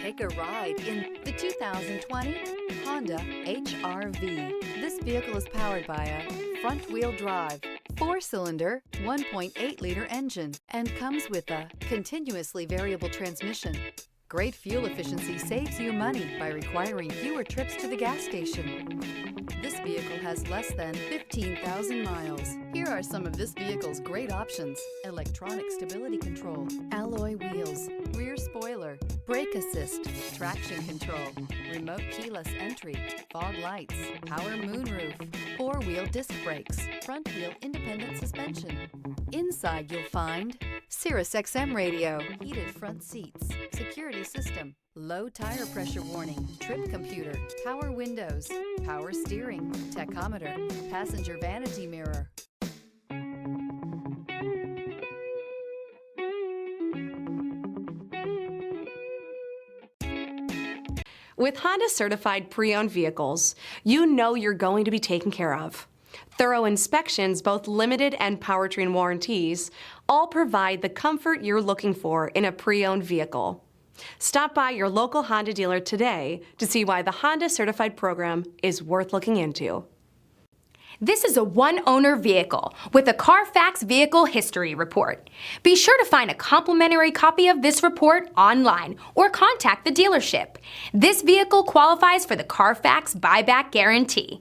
Take a ride in the 2020 Honda HR-V. This vehicle is powered by a front-wheel drive, 4-cylinder, 1.8-liter engine, and comes with a continuously variable transmission. Great fuel efficiency saves you money by requiring fewer trips to the gas station. This vehicle has less than 15,000 miles. Here are some of this vehicle's great options: electronic stability control, alloy wheels, rear spoiler, brake assist, traction control, remote keyless entry, fog lights, power moonroof, 4-wheel disc brakes, front wheel independent suspension. Inside you'll find SiriusXM radio, heated front seats, security system, low tire pressure warning, trip computer, power windows, power steering, tachometer, passenger vanity mirror. With Honda Certified Pre-Owned Vehicles, you know you're going to be taken care of. Thorough inspections, both limited and powertrain warranties, all provide the comfort you're looking for in a pre-owned vehicle. Stop by your local Honda dealer today to see why the Honda Certified program is worth looking into. This is a one-owner vehicle with a Carfax Vehicle History Report. Be sure to find a complimentary copy of this report online or contact the dealership. This vehicle qualifies for the Carfax Buyback Guarantee.